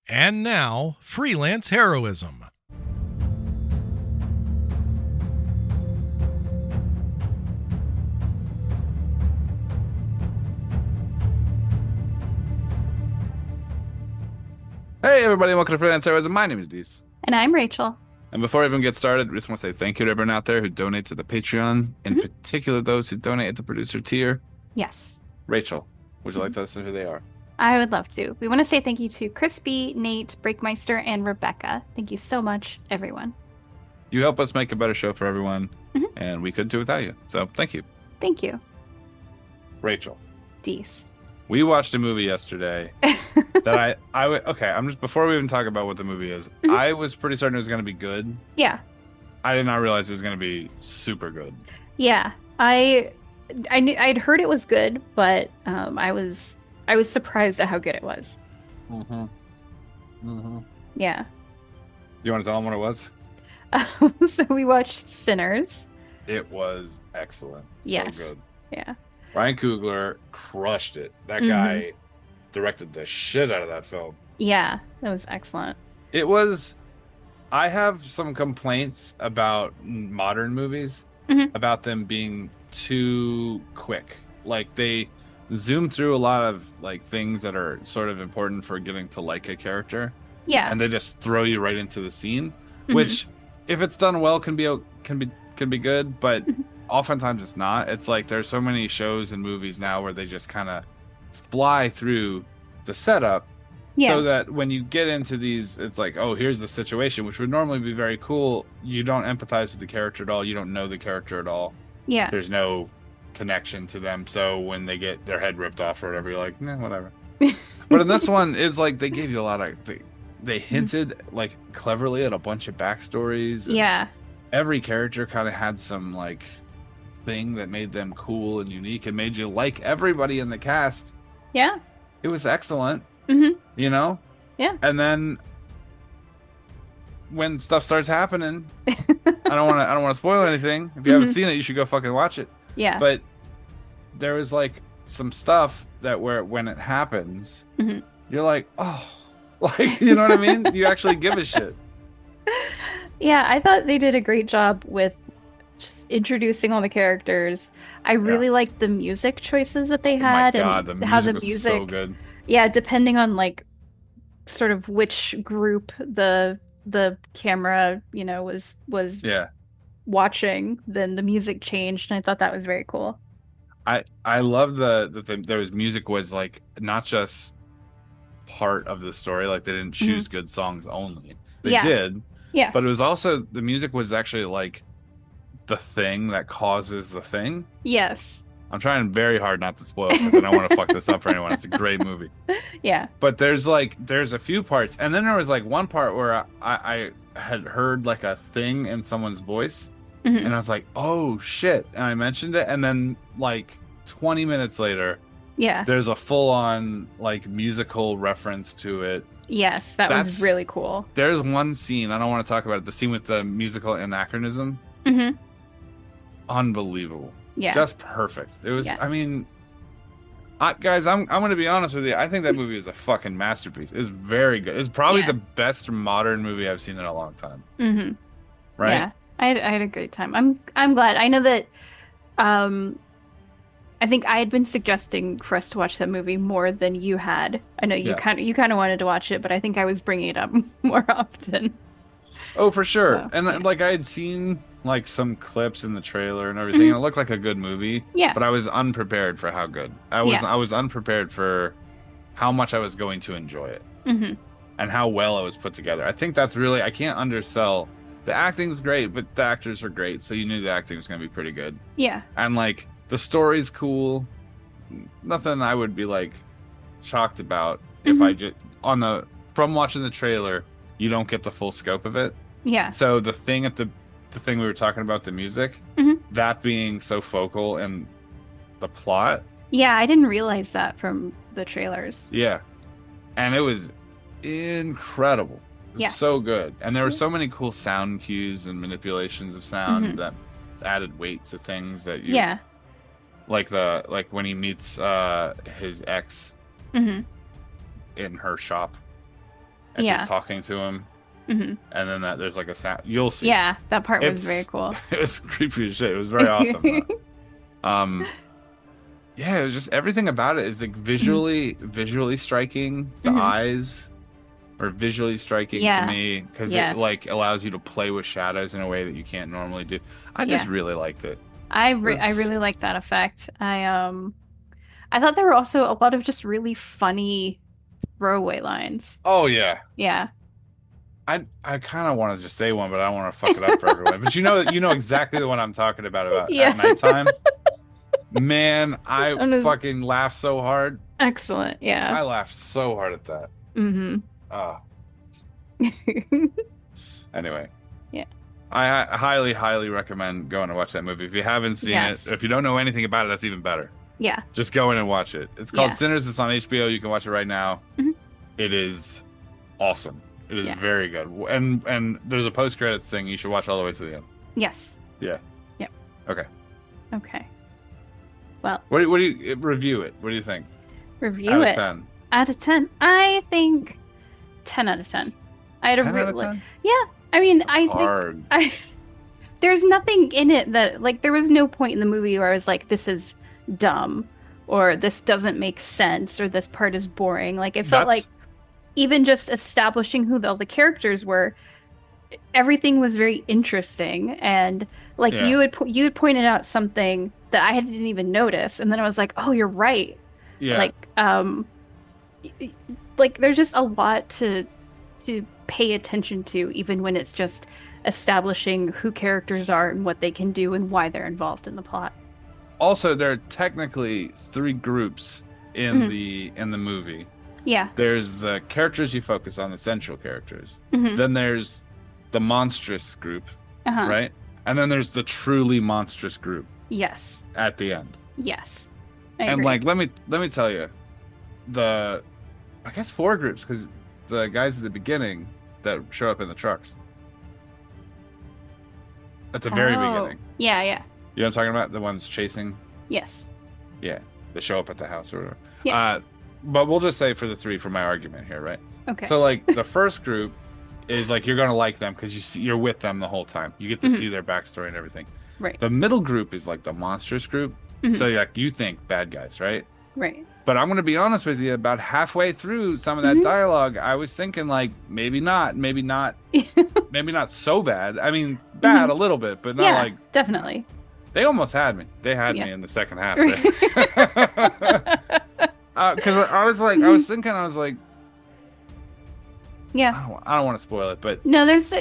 And now, freelance heroism. Hey everybody, welcome to Freelance Heroism. My name is Dees. And I'm Rachel. And before I even get started, I just want to say thank you to everyone out there who donates to the Patreon, in Mhm. particular those who donate at the producer tier. Yes. Rachel, would you like Mhm. to listen who they are? I would love to. We want to say thank you to Crispy, Nate, Breakmeister, and Rebecca. Thank you so much, everyone. You help us make a better show for everyone, Mhm. and we couldn't do it without you. So thank you. Thank you, Rachel, Dees. we watched a movie yesterday that okay, I'm just, before we even talk about what the movie is, Mhm. I was pretty certain it was going to be good. Yeah. I did not realize it was going to be super good. Yeah. I knew I'd heard it was good, but I was surprised at how good it was. Mm-hmm. Mm-hmm. Yeah. You want to tell them what it was? So we watched Sinners. It was excellent. So Yes. good. Yeah. Ryan Coogler crushed it. That hmm guy directed the shit out of that film. Yeah, that was excellent. It was, I have some complaints about modern movies, hmm about them being too quick. Like they zoom through a lot of like things that are sort of important for getting to like a character, Yeah. and they just throw you right into the scene, hmm which if it's done well can be good, but oftentimes it's not. It's like there's so many shows and movies now where they just kind of fly through the setup so Yeah. that when you get into these, it's like, oh, here's the situation, which would normally be very cool. You don't empathize with the character at all. You don't know the character at all. Yeah. There's no connection to them. So when they get their head ripped off or whatever, you're like, nah, whatever. But in this one, it's like they gave you a lot of they Mhm. hinted like cleverly at a bunch of backstories, and Yeah. every character kind of had some like thing that made them cool and unique and made you like everybody in the cast. Yeah. It was excellent, hmm you know? Yeah. And then when stuff starts happening, I don't want to spoil anything. If you haven't hmm seen it, you should go fucking watch it. Yeah. But there was like some stuff that where when it happens, hmm you're like, "Oh." Like, you know what I mean? You actually give a shit. Yeah, I thought they did a great job with just introducing all the characters. I Yeah. really liked the music choices that they Oh my had God, and the how music the was so music, good. yeah, depending on like sort of which group the camera, was Yeah. watching, then the music changed, and I thought that was very cool. I love there was music was like not just part of the story, like they didn't hmm choose good songs only. They Yeah. did, Yeah. but it was also the music was actually like the thing that causes the thing. Yes. I'm trying very hard not to spoil it because I don't want to fuck this up for anyone. It's a great movie. Yeah. But there's a few parts, and then there was like one part where I had heard like a thing in someone's voice, hmm and I was like, oh shit, and I mentioned it, and then like 20 minutes later, Yeah. there's a full on like musical reference to it. Yes, that was That's really cool. There's one scene I don't want to talk about it. The scene with the musical anachronism, hmm unbelievable, Yeah. just perfect. It was. Yeah. I mean, guys, I'm going to be honest with you. I think that movie is a fucking masterpiece. It's very good. It's probably Yeah. the best modern movie I've seen in a long time. hmm Right? Yeah. I had a great time. I'm glad. I know that um I think I had been suggesting for us to watch that movie more than you had. I know Yeah. you kind of wanted to watch it, but I think I was bringing it up more often. Oh, for sure. So, And yeah. like I had seen like some clips in the trailer and everything, and hmm it looked like a good movie, Yeah. but I was unprepared for how good. Yeah. I was unprepared for how much I was going to enjoy it hmm and how well it was put together. I think that's really I can't undersell. The acting's great, but the actors are great, so you knew the acting was going to be pretty good. Yeah. And like the story's cool. Nothing I would be like shocked about if I hmm just on the from watching the trailer, you don't get the full scope of it. Yeah. So the thing we were talking about, the music, hmm that being so focal in the plot, Yeah, I didn't realize that from the trailers. yeah. And it was incredible. It was so Yes. good. And there were so many cool sound cues and manipulations of sound hmm that added weight to things that you Yeah. like when he meets his ex hmm in her shop. and she's talking to him. And then there's like a sound. You'll see. Yeah, that part was very cool. It was creepy as shit. It was very awesome. Yeah, it was just everything about it is like visually striking. The eyes are visually striking to me because it like allows you to play with shadows in a way that you can't normally do. I just really liked it. I really liked that effect. I thought there were also a lot of just really funny throwaway lines. Oh yeah. Yeah. I kind of want to just say one, but I don't want to fuck it up for everyone. But you know exactly the one I'm talking about at nighttime. Man, I fucking laughed so hard. Excellent. Yeah. I laughed so hard at that. Anyway. Yeah. I highly recommend going to watch that movie. If you haven't seen it, if you don't know anything about it, that's even better. Yeah. Just go in and watch it. It's called Sinners. It's on HBO. You can watch it right now. It is awesome. It is very good. And there's a post-credits thing. You should watch all the way to the end. Yes. Yeah. Yep. Okay. Well. What do you review it? What do you think? Review it. Out of 10. I think 10 out of 10. I had 10 out of 10? Yeah. I mean, Hard. there's nothing in it that, like, there was no point in the movie where I was like, this is dumb, or this doesn't make sense, or this part is boring. Like, it felt like even just establishing who all the characters were, everything was very interesting. And like you had pointed out something that I didn't even notice, and then I was like, oh, you're right. Yeah. Like there's just a lot to pay attention to, even when it's just establishing who characters are and what they can do and why they're involved in the plot. Also, there are technically 3 groups in the movie. Yeah. There's the characters you focus on, the central characters. Then there's the monstrous group, right? And then there's the truly monstrous group. Yes. At the end. Yes. And like, let me tell you, I guess 4 groups, because the guys at the beginning that show up in the trucks at the very beginning. Yeah. You know what I'm talking about? The ones chasing. Yes. Yeah, they show up at the house or whatever. Yeah. But we'll just say for the 3 for my argument here, right? Okay. So like the first group is like you're gonna like them because you're with them the whole time. You get to see their backstory and everything. Right. The middle group is like the monstrous group. So like you think bad guys, right? Right. But I'm gonna be honest with you. About halfway through some of that dialogue, I was thinking like maybe not so bad. I mean, bad a little bit, but not like definitely. They almost had me. They had me in the second half there. Because I was like, I was like, yeah. I don't want to spoil it, but no, there's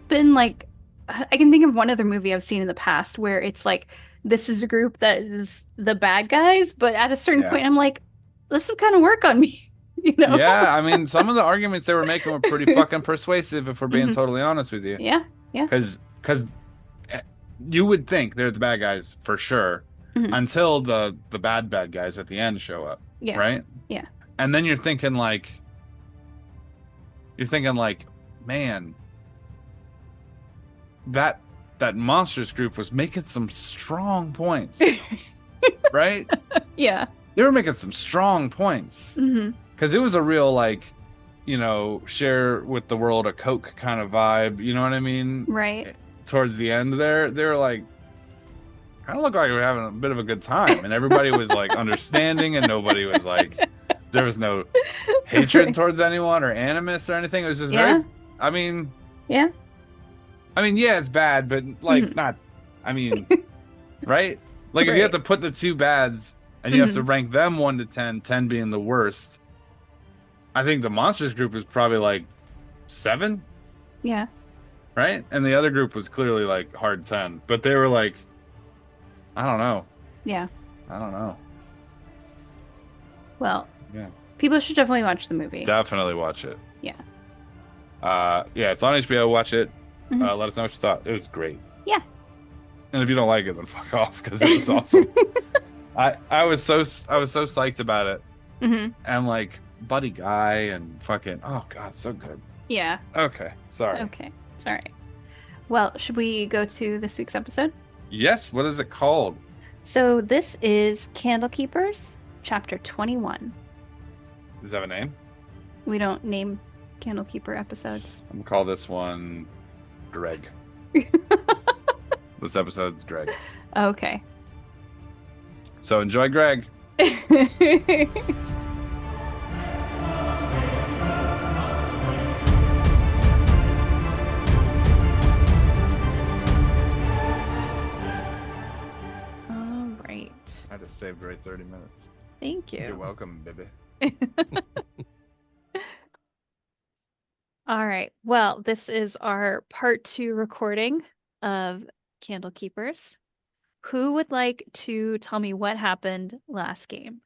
been like, I can think of one other movie I've seen in the past where it's like, this is a group that is the bad guys, but at a certain point, I'm like, this will kind of work on me, you know? Yeah, I mean, some of the arguments they were making were pretty fucking persuasive, if we're being totally honest with you. Yeah. Because you would think they're the bad guys for sure, until the bad guys at the end show up. Yeah. Right? Yeah. And then you're thinking like, man, that monsters group was making some strong points. Right? Yeah. They were making some strong points. Because it was a real, like, you know, share with the world a Coke kind of vibe. You know what I mean? Right. Towards the end there, they were like, kind of looked like we were having a bit of a good time. And everybody was like understanding, and nobody was like, there was no hatred towards anyone or animus or anything. It was just very, I mean, yeah, it's bad, but like not, I mean, right? Like if you have to put the 2 bads and you have to rank them 1 to 10, 10 being the worst, I think the monsters group is probably like 7. Yeah. Right? And the other group was clearly like hard 10, but they were like, I don't know. Yeah. I don't know. Well, people should definitely watch the movie. Definitely watch it. Yeah. It's on HBO. Watch it. Let us know what you thought. It was great. Yeah. And if you don't like it, then fuck off, because it was awesome. I was so psyched about it. And like Buddy Guy and fucking, oh god, so good. Yeah. Okay. Sorry. Okay. Sorry. Well, should we go to this week's episode? Yes. What is it called? So this is Candlekeepers, chapter 21. Does that have a name? We don't name Candlekeeper episodes. I'm gonna call this one Greg. This episode's Greg. Okay. So enjoy Greg. I just saved right 30 minutes. Thank you. You're welcome, baby. All right. Well, this is our part 2 recording of Candlekeepers. Who would like to tell me what happened last game?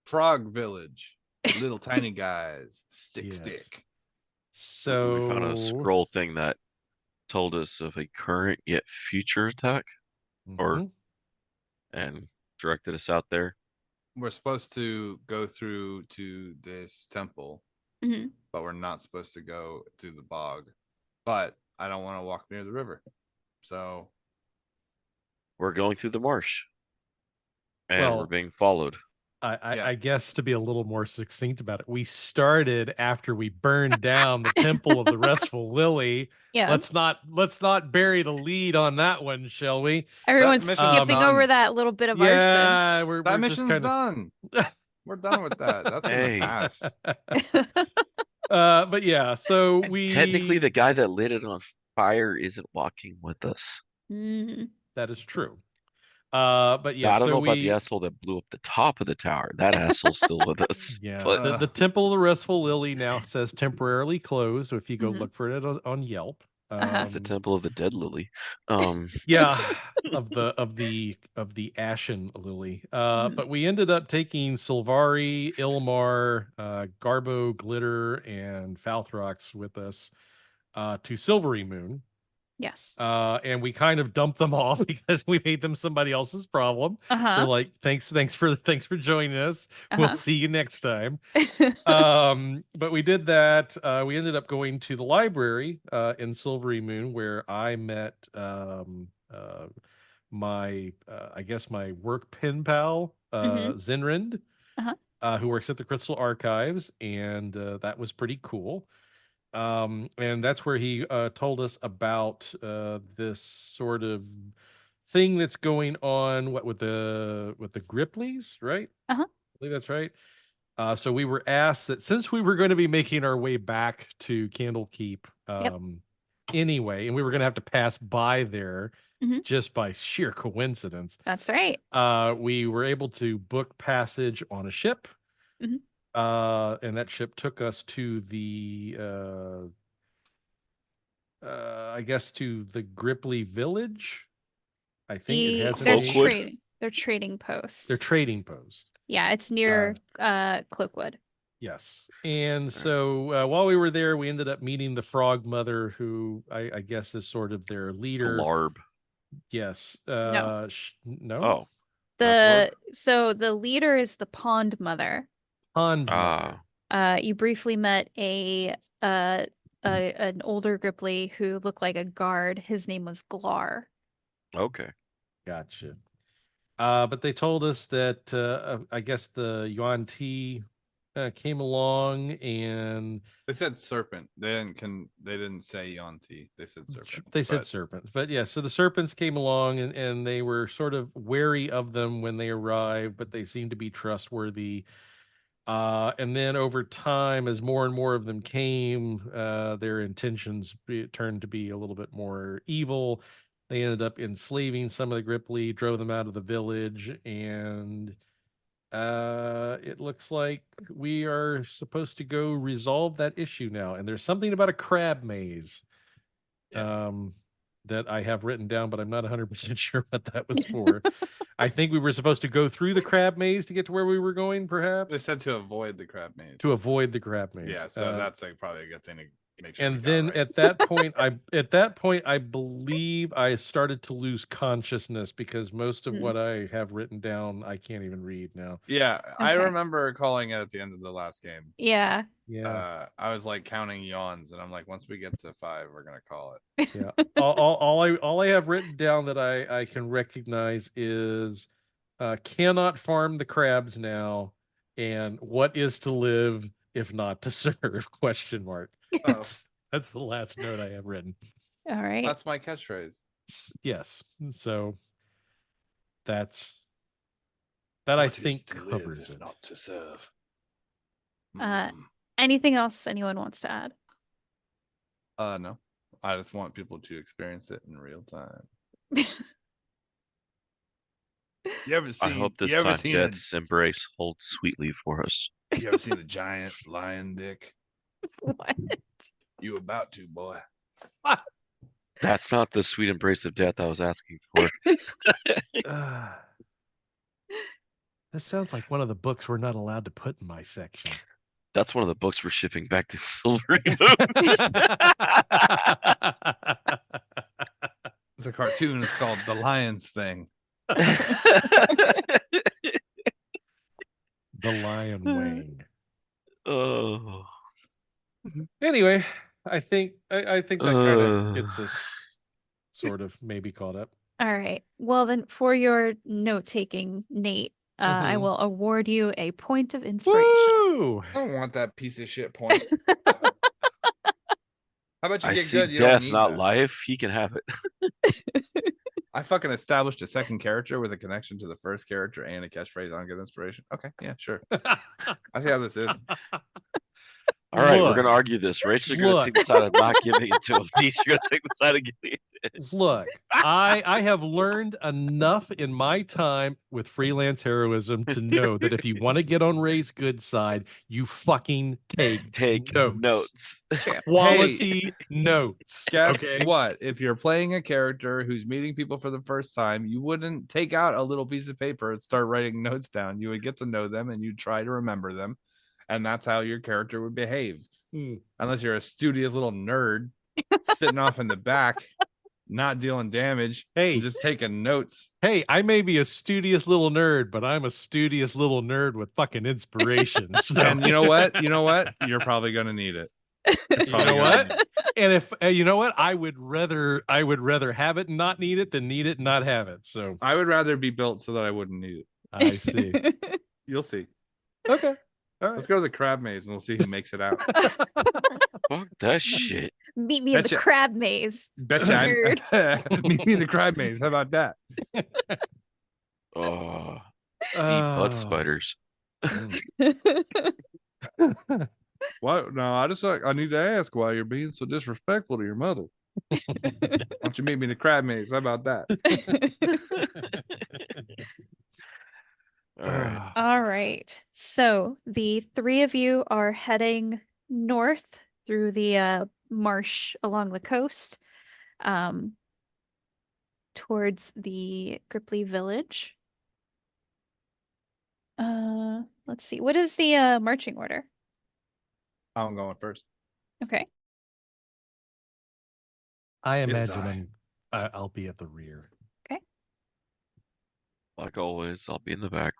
Frog Village. Little tiny guys. Stick. So we found a scroll thing that told us of a current yet future attack. And directed us out there. We're supposed to go through to this temple, but we're not supposed to go through the bog. But I don't want to walk near the river. So we're going through the marsh. And we're being followed. I guess to be a little more succinct about it, we started after we burned down the Temple of the Restful Lily. Yeah. Let's not bury the lead on that one, shall we? Everyone's skipping over that little bit of arson. Yeah, we're mission's just done. We're done with that. That's in the past. But yeah, so technically the guy that lit it on fire isn't walking with us. That is true. But yeah, I don't know about the asshole that blew up the top of the tower. That asshole's still with us. Yeah, but... the Temple of the Restful Lily now says temporarily closed. So if you go look for it on Yelp, it's the Temple of the Dead Lily. Yeah, of the Ashen Lily. But we ended up taking Sylvari, Ilmar, Garbo, Glitter, and Falthrox with us to Silvery Moon. Yes. And we kind of dumped them off because we made them somebody else's problem. They're like, thanks for joining us. We'll see you next time. But we did that. We ended up going to the library in Silvery Moon, where I met my I guess my work pen pal, Zinrind, who works at the Crystal Archives, and that was pretty cool. And that's where he told us about this sort of thing that's going on. What with the gripplis, right? I believe that's right. So we were asked that since we were going to be making our way back to Candlekeep anyway, and we were going to have to pass by there just by sheer coincidence. That's right. We were able to book passage on a ship. And that ship took us to the I guess to the Grippli village. I think it has their trading post. Their trading post. Yeah, it's near Cloakwood. Yes. And so while we were there, we ended up meeting the Frog Mother, who I guess is sort of their leader. Larb. Yes. No. No. So the leader is the Pond Mother. You briefly met an older Grippli who looked like a guard. His name was Glar. Okay. Gotcha. But they told us that I guess the yuan-ti came along, and they said serpent. They didn't say yuan-ti. They said serpent. They said serpent. But yeah, so the serpents came along, and they were sort of wary of them when they arrived, but they seemed to be trustworthy. And then over time, as more and more of them came, their intentions turned to be a little bit more evil. They ended up enslaving some of the Grippli, drove them out of the village, and it looks like we are supposed to go resolve that issue now. And there's something about a crab maze that I have written down, but I'm not 100% sure what that was for. I think we were supposed to go through the crab maze to get to where we were going, perhaps. They said to avoid the crab maze. To avoid the crab maze. Yeah, so that's probably a good thing to make sure. And then at that point, I believe I started to lose consciousness because most of what I have written down, I can't even read now. Yeah, okay. I remember calling it at the end of the last game. Yeah. I was like counting yawns, and I'm like, once we get to 5, we're gonna call it. Yeah. all I have written down that I can recognize is cannot farm the crabs now, and what is to live if not to serve? ? That's the last note I have written. All right. That's my catchphrase. Yes. So that I think covers it. Not to serve. Anything else anyone wants to add? No. I just want people to experience it in real time. I hope this time Death's embrace holds sweetly for us. You ever seen a giant lion dick? What? You about to, boy. That's not the sweet embrace of death I was asking for. This sounds like one of the books we're not allowed to put in my section. That's one of the books we're shipping back to Silvery Moon. It's a cartoon. It's called The Lions Thing. The Lion Wing. Oh. Anyway, I think that kind of gets us sort of maybe caught up. All right. Well, then for your note-taking, Nate, I will award you a point of inspiration. Woo! I don't want that piece of shit point. How about you I get see good? You death, don't need not that. life. He can have it. I fucking established a second character with a connection to the first character and a catchphrase on good inspiration. Okay, yeah, sure. I see how this is. All right, we're going to argue this. Rachel, you're going to take the side of not giving it to him. Deesh, you're going to take the side of giving it. Look, I have learned enough in my time with freelance heroism to know that if you want to get on Ray's good side, you fucking take notes. Quality notes. Guess what? If you're playing a character who's meeting people for the first time, you wouldn't take out a little piece of paper and start writing notes down. You would get to know them and you'd try to remember them. And that's how your character would behave. Unless you're a studious little nerd sitting off in the back, not dealing damage, and just taking notes. Hey, I may be a studious little nerd, but I'm a studious little nerd with fucking inspiration. So. And you know what? You're probably going to need it. You know what? And if you know what, I would rather have it and not need it than need it and not have it. So I would rather be built so that I wouldn't need it. I see. You'll see. Okay. All right. Let's go to the crab maze and we'll see who makes it out. Fuck that shit. Meet me in the crab maze. Betcha. Meet me in the crab maze. How about that? Oh, butt spiders. What? No, I need to ask why you're being so disrespectful to your mother. Why don't you meet me in the crab maze? How about that? All right. So the three of you are heading north through the marsh along the coast towards the Grippli village. Let's see. What is the marching order? I'm going first. Okay. I imagine I'll be at the rear. Okay. Like always, I'll be in the back.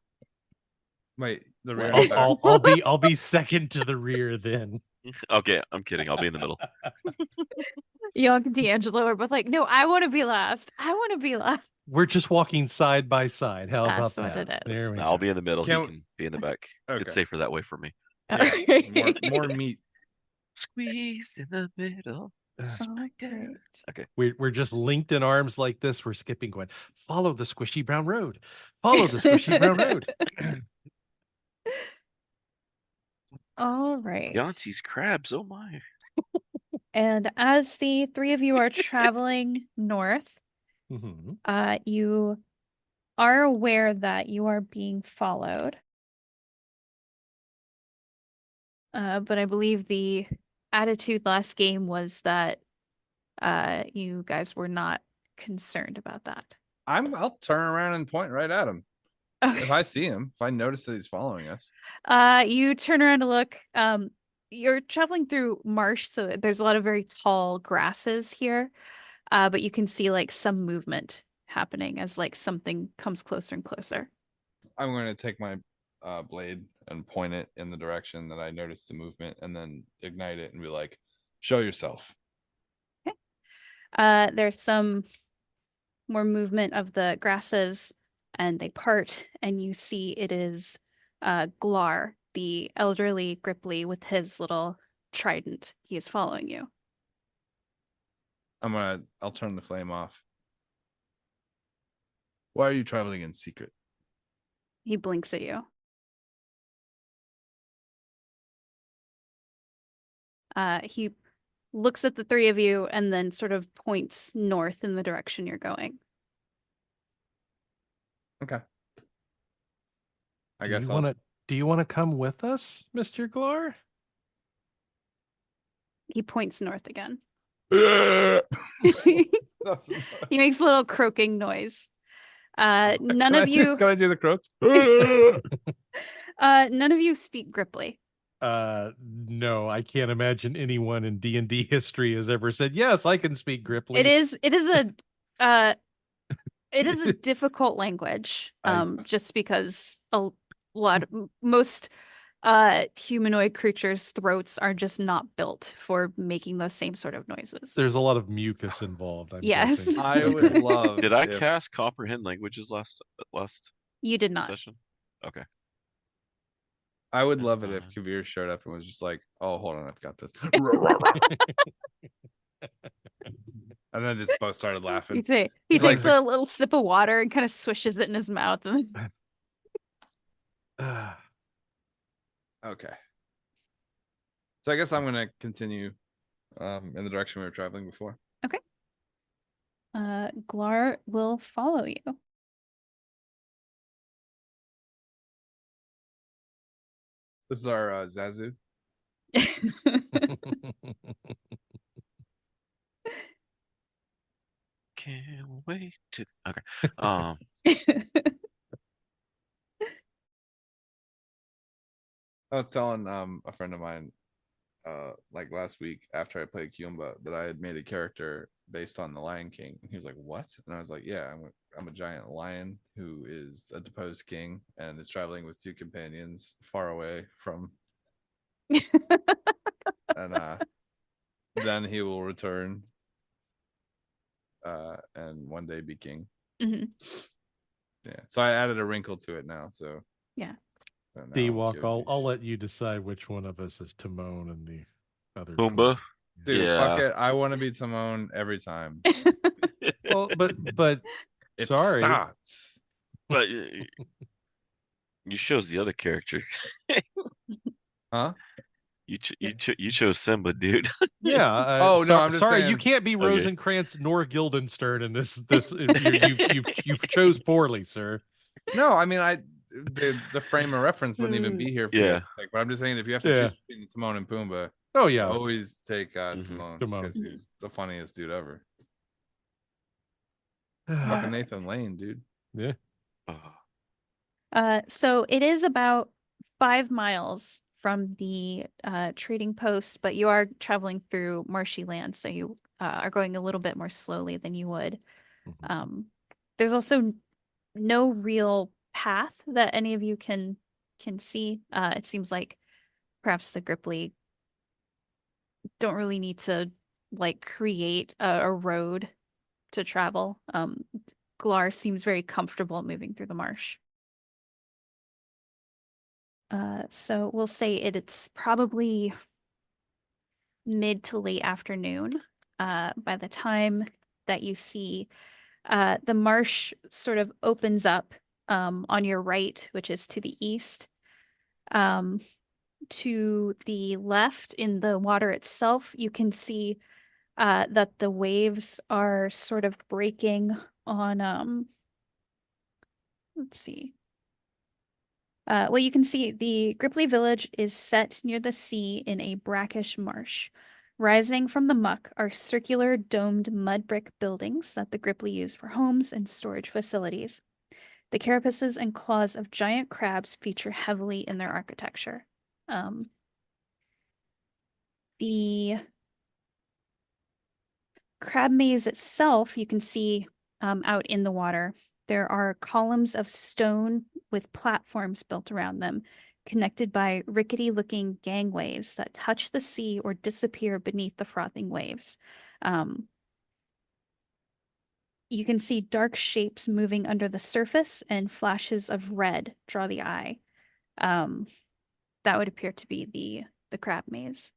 Wait, the rear. I'll be second to the rear then. Okay, I'm kidding. I'll be in the middle. Young and D'Angelo are both like, no, I want to be last. I want to be last. We're just walking side by side. How That's about that? What it is. There we I'll go. be in the middle. He can be in the back. Okay. It's safer that way for me. Yeah, more meat. Squeezed in the middle. Okay. We're just linked in arms like this. We're skipping going, follow the squishy brown road. Follow the squishy brown road. All right. Yuan-ti's crabs. Oh my. And as the three of you are traveling north, you are aware that you are being followed. But I believe the attitude last game was that you guys were not concerned about that. I'll turn around and point right at him. Okay. If I see him, if I notice that he's following us. You turn around to look. You're traveling through marsh, so there's a lot of very tall grasses here. But you can see like some movement happening as like something comes closer and closer. I'm going to take my blade and point it in the direction that I noticed the movement and then ignite it and be like, show yourself. Okay. There's some more movement of the grasses and they part and you see it is Glar, the elderly Grippli with his little trident, he is following you. I'll turn the flame off. Why are you traveling in secret? He blinks at you. He looks at the three of you and then sort of points north in the direction you're going. Okay. Do you want to come with us, Mr. Glar? He points north again. He makes a little croaking noise. None of you. Can I do the croaks? None of you speak grippli. No, I can't imagine anyone in D&D history has ever said, yes, I can speak grippli. It is a difficult language. Just because most humanoid creatures' throats are just not built for making those same sort of noises. There's a lot of mucus involved. Yes. Guessing. I would love. Did I cast comprehend languages last You did not. session? Okay. I would love it if Kavir showed up and was just like, "Oh, hold on, I've got this," and then just both started laughing. He takes a little sip of water and kind of swishes it in his mouth. Okay. So I guess I'm gonna continue in the direction we were traveling before. Okay. Glar will follow you. This is our Zazu. Can't wait to. Okay. I was telling a friend of mine like last week after I played Kyumba that I had made a character based on the Lion King, and he was like, "What?" And I was like, "Yeah, I'm a giant lion who is a deposed king and is traveling with 2 companions far away from." And then he will return and one day be king. Mm-hmm. Yeah, so I added a wrinkle to it now. So yeah. So D-Walk, I'll let you decide which one of us is Timon and the other. Pumbaa. Dude, fuck it. I want to be Timon every time. Well, but it sorry. starts. But you chose the other character. Huh? You chose Simba, dude. Yeah. I'm just sorry. saying. You can't be Rosencrantz nor Guildenstern in this. You've chose poorly, sir. No, I mean the frame of reference wouldn't even be here for you. But I'm just saying, if you have to choose between Timon and Pumbaa, oh yeah, always take Timon because he's the funniest dude ever. Fucking Nathan Lane, dude. Yeah. So it is about 5 miles from the trading post, but you are traveling through marshy land, so you are going a little bit more slowly than you would. There's also no real path that any of you can see. It seems like perhaps the grippli don't really need to like create a road to travel. Glar seems very comfortable moving through the marsh. So we'll say it's probably mid to late afternoon by the time that you see the marsh sort of opens up on your right, which is to the east. To the left in the water itself, you can see that the waves are sort of breaking on, let's see. Well, you can see the Grippli village is set near the sea in a brackish marsh. Rising from the muck are circular domed mud brick buildings that the Grippli use for homes and storage facilities. The carapaces and claws of giant crabs feature heavily in their architecture. The crab maze itself, you can see out in the water. There are columns of stone with platforms built around them, connected by rickety-looking gangways that touch the sea or disappear beneath the frothing waves. You can see dark shapes moving under the surface, and flashes of red draw the eye. That would appear to be the crab maze.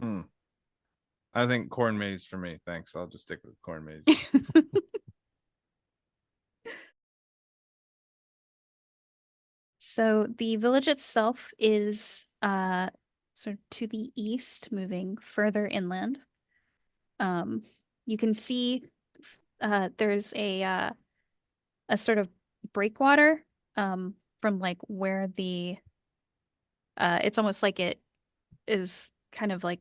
I think corn maze for me. Thanks. I'll just stick with corn maze. So the village itself is sort of to the east, moving further inland. You can see there's a sort of breakwater from like where the it's almost like it is kind of like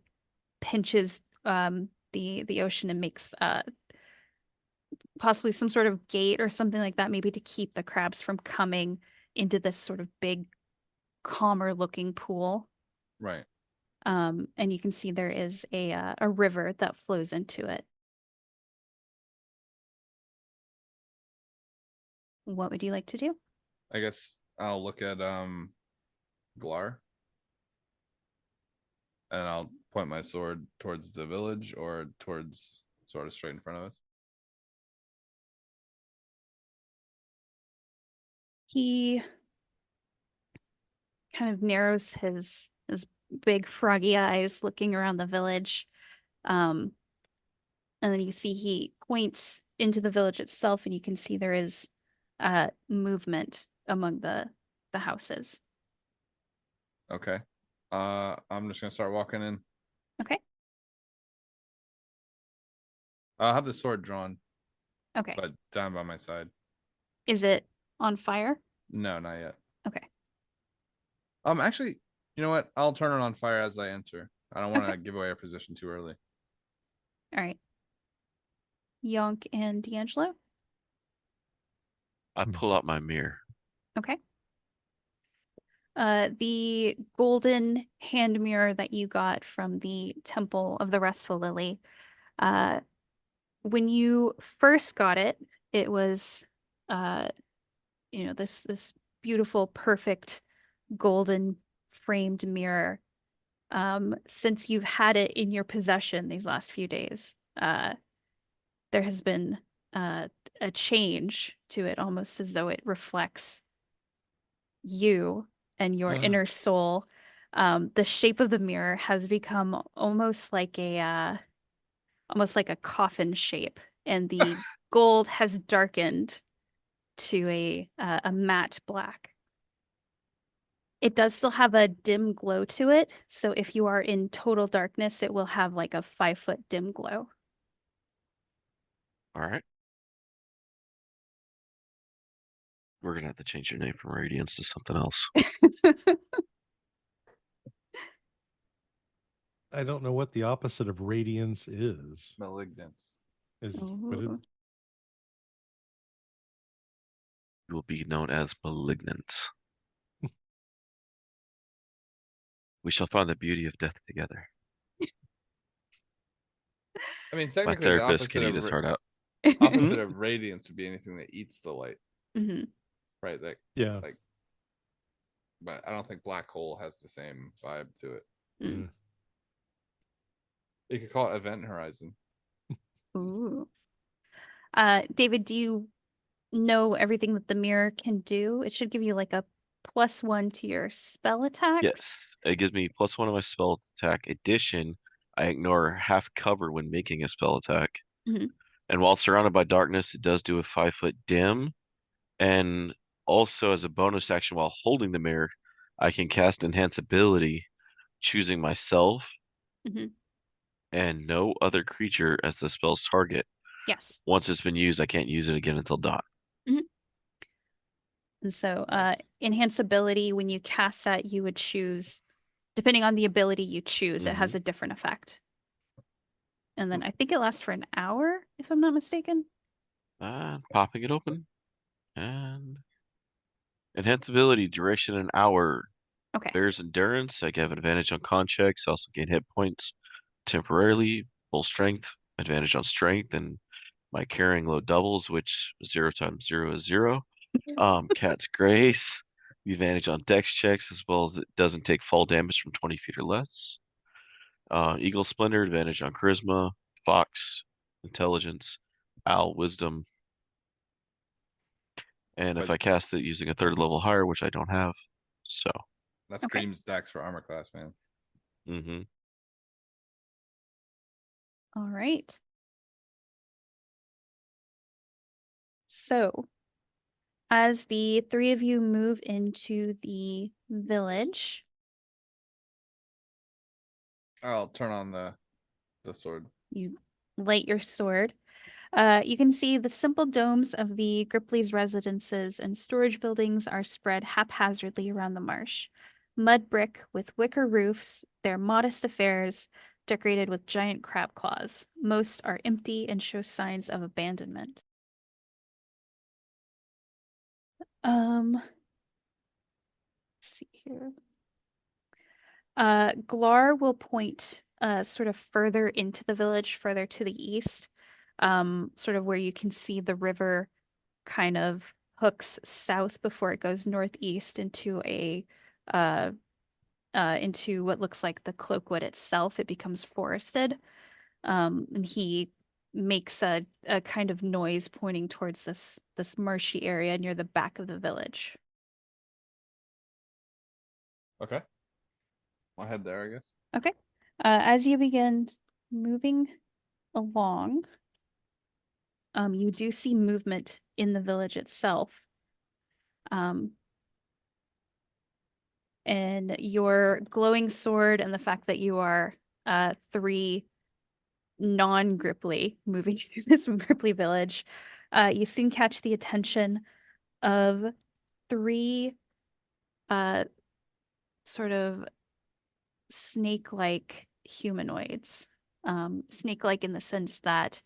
pinches the ocean and makes possibly some sort of gate or something like that, maybe to keep the crabs from coming into this sort of big, calmer looking pool. Right. And you can see there is a river that flows into it. What would you like to do? I guess I'll look at Glar. And I'll point my sword towards the village or towards sort of straight in front of us. He kind of narrows his big froggy eyes looking around the village. And then you see he points into the village itself, and you can see there is movement among the houses. Okay. I'm just gonna start walking in. Okay. I'll have the sword drawn. Okay. But down by my side. Is it on fire? No, not yet. Okay. Actually, you know what? I'll turn it on fire as I enter. I don't want to give away our position too early. All right. Yonk and D'Angelo? I pull out my mirror. Okay. The golden hand mirror that you got from the Temple of the Restful Lily. When you first got it, it was this beautiful, perfect golden framed mirror. Since you've had it in your possession these last few days, there has been a change to it, almost as though it reflects you and your inner soul. The shape of the mirror has become almost like a coffin shape, and the gold has darkened to a matte black. It does still have a dim glow to it, so if you are in total darkness, it will have like a 5-foot dim glow. All right. We're gonna have to change your name from Radiance to something else. I don't know what the opposite of radiance is. Malignance. You will be known as Malignance. We shall find the beauty of death together. I mean, technically, my therapist can eat his heart out. Opposite of radiance would be anything that eats the light. Mm-hmm. Right. That like, but I don't think black hole has the same vibe to it. Mm. You could call it event horizon. Ooh. David, do you know everything that the mirror can do? It should give you like a +1 to your spell attacks. Yes, it gives me +1 on my spell attack. Addition, I ignore half cover when making a spell attack. Mm-hmm. And while surrounded by darkness, it does do a 5-foot dim. And also, as a bonus action while holding the mirror, I can cast Enhance Ability, choosing myself and no other creature as the spell's target. Yes. Once it's been used, I can't use it again until dawn. And so Enhance Ability, when you cast that, you would choose, depending on the ability you choose, it has a different effect. And then I think it lasts for an hour, if I'm not mistaken. Popping it open. And Enhance Ability, duration an hour. Okay. Bear's Endurance, I have advantage on con checks, also gain hit points temporarily, full strength, advantage on strength, and my carrying load doubles, which 0 times 0 is 0. Cat's Grace, the advantage on dex checks, as well as it doesn't take fall damage from 20 feet or less. Eagle Splendor, advantage on Charisma, Fox, Intelligence, Owl, Wisdom. And if I cast it using a 3rd level higher, which I don't have, so. That screams Dex for armor class, man. All right. So, as the three of you move into the village, I'll turn on the sword. you light your sword. You can see the simple domes of the Grippli's residences and storage buildings are spread haphazardly around the marsh. Mud brick with wicker roofs, their modest affairs decorated with giant crab claws. Most are empty and show signs of abandonment. Let's see here. Glar will point sort of further into the village, further to the east, sort of where you can see the river kind of hooks south before it goes northeast into into what looks like the Cloakwood itself. It becomes forested. And he makes a kind of noise pointing towards this marshy area near the back of the village. Okay. I'll head there, I guess. Okay. As you begin moving along, you do see movement in the village itself. And your glowing sword and the fact that you are three non-grippli moving through this grippli village, you soon catch the attention of three sort of snake-like humanoids. Snake-like in the sense that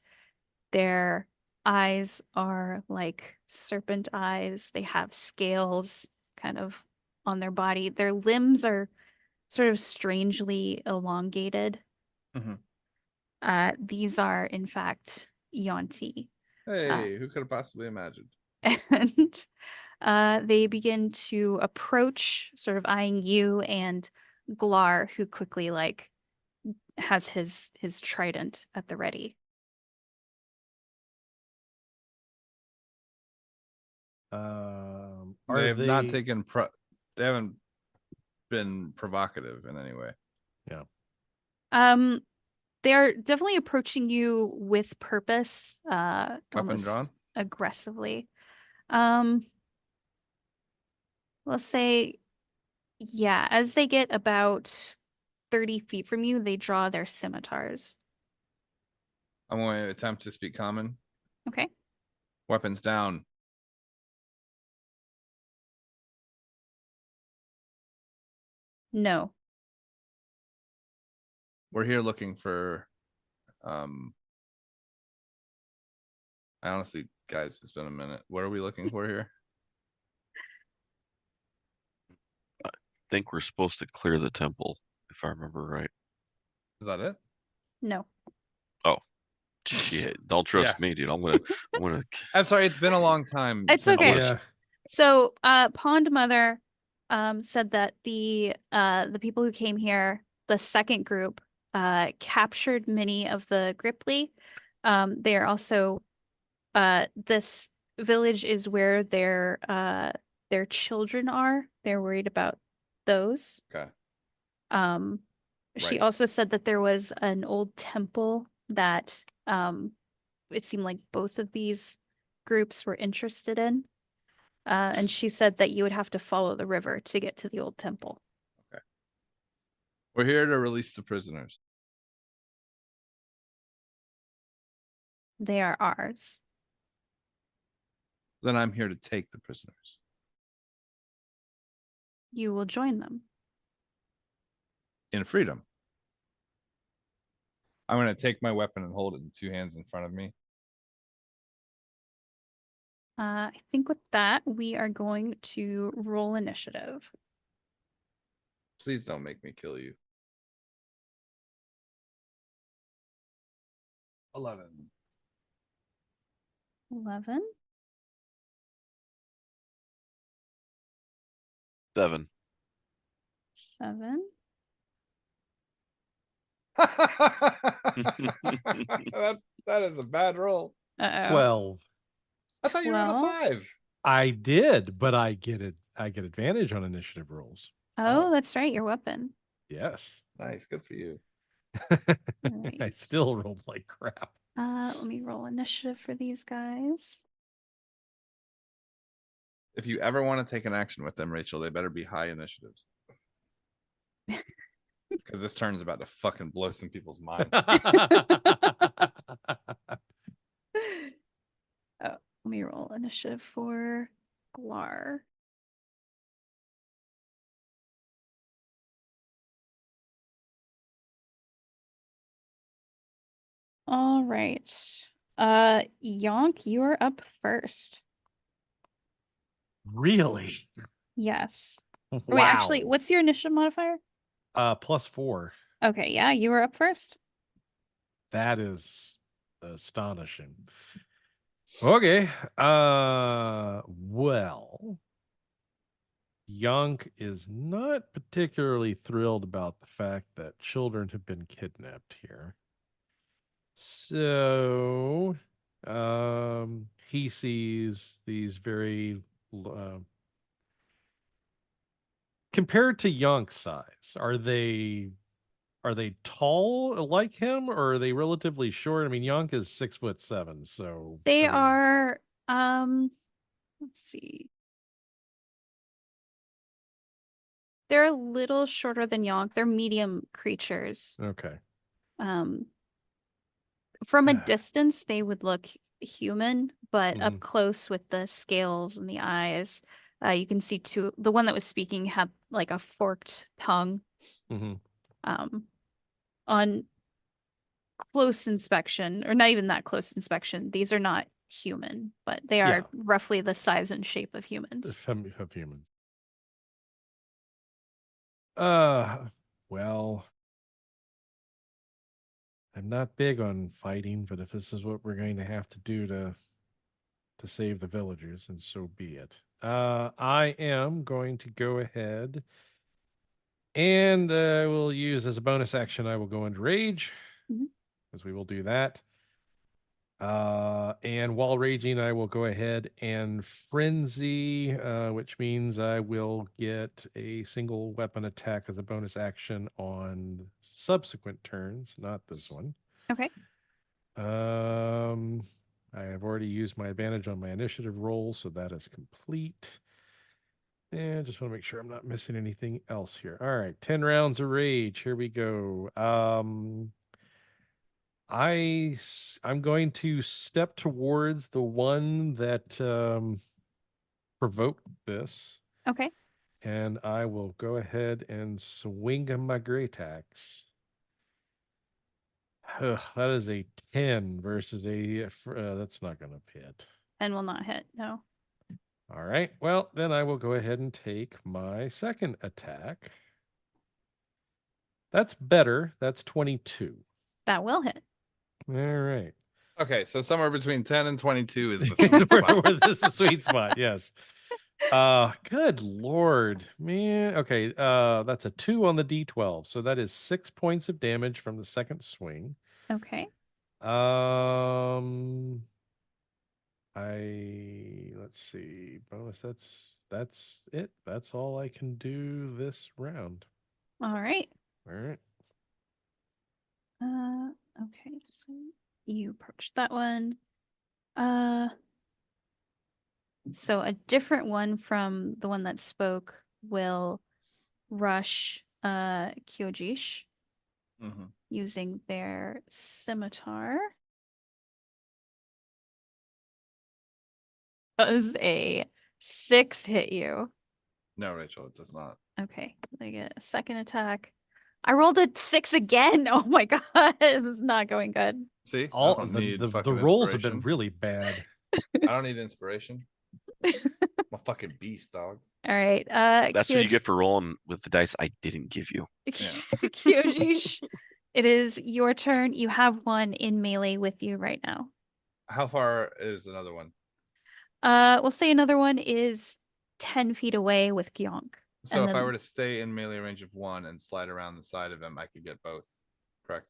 their eyes are like serpent eyes. They have scales kind of on their body. Their limbs are sort of strangely elongated. These are, in fact, yuan-ti. Hey, who could have possibly imagined? And they begin to approach, sort of eyeing you and Glar, who quickly like has his trident at the ready. They have not taken they haven't been provocative in any way. Yeah. They're definitely approaching you with purpose, Weapon drawn? Aggressively. Let's say, yeah, as they get about 30 feet from you, they draw their scimitars. I'm going to attempt to speak common. Okay. Weapons down. No. We're here looking for I honestly, guys, it's been a minute. What are we looking for here? I think we're supposed to clear the temple, if I remember right. Is that it? No. Oh, shit! Don't trust me, dude. I'm gonna. I'm sorry. It's been a long time. It's okay. Yeah. So, Pond Mother, said that the people who came here, the second group, captured many of the grippli. They are also, this village is where their children are. They're worried about those. Okay. She Right. also said that there was an old temple that it seemed like both of these groups were interested in. And she said that you would have to follow the river to get to the old temple. Okay. We're here to release the prisoners. They are ours. Then I'm here to take the prisoners. You will join them. In freedom. I'm going to take my weapon and hold it in two hands in front of me. I think with that, we are going to roll initiative. Please don't make me kill you. 11. 11. 7. 7. that is a bad roll. Uh-oh. 12. I thought you were on a 5. I did, but I get advantage on initiative rolls. Oh, that's right, your weapon. Yes. Nice, good for you. Right. I still rolled like crap. Let me roll initiative for these guys. If you ever want to take an action with them, Rachel, they better be high initiatives. Because this turn's about to fucking blow some people's minds. Let me roll initiative for Glar. All right. Yonk, you are up first. Really? Yes. Wow. Wait, actually, what's your initiative modifier? +4. Okay, yeah, you were up first. That is astonishing. Okay. Well, Yonk is not particularly thrilled about the fact that children have been kidnapped here. So, he sees these very compared to Yonk's size, are they tall like him, or are they relatively short? I mean, Yonk is 6'7", so They I mean, are let's see. They're a little shorter than Yonk. They're medium creatures. okay. From a distance, they would look human, but up close with the scales and the eyes, you can see the one that was speaking had like a forked tongue. On close inspection, or not even that close inspection, these are not human, but they are roughly the size and shape of humans. Of humans. Well, I'm not big on fighting, but if this is what we're going to have to do to save the villagers, and so be it. I am going to go ahead and we'll use as a bonus action, I will go into rage, because we will do that. And while raging, I will go ahead and frenzy, which means I will get a single weapon attack as a bonus action on subsequent turns, not this one. Okay. I have already used my advantage on my initiative roll, so that is complete. And just want to make sure I'm not missing anything else here. All right, 10 rounds of rage. Here we go. I'm going to step towards the one that provoked this. Okay. And I will go ahead and swing my great axe. That is a 10 versus that's not going to hit. And will not hit, no. All right. Well, then I will go ahead and take my second attack. That's better. That's 22. That will hit. All right. Okay, so somewhere between 10 and 22 is the sweet spot. This is the sweet spot, yes. Good Lord, man. Okay, that's a 2 on the D12. So that is 6 points of damage from the second swing. Okay. Let's see. Bonus, that's it. That's all I can do this round. All right. All right. Okay, so you approached that one. So a different one from the one that spoke will rush Kyojiish using their scimitar. Does a 6 hit you? No, Rachel, it does not. Okay, they get a second attack. I rolled a 6 again. Oh my god, this is not going good. See, all the rolls have been really bad. I don't need inspiration. I'm a fucking beast, dog. All right. That's what you get for rolling with the dice I didn't give you. Kyojiish, it is your turn. You have one in melee with you right now. How far is another one? We'll say another one is 10 feet away with Gyonk. So if I were to stay in melee range of one and slide around the side of him, I could get both, correct?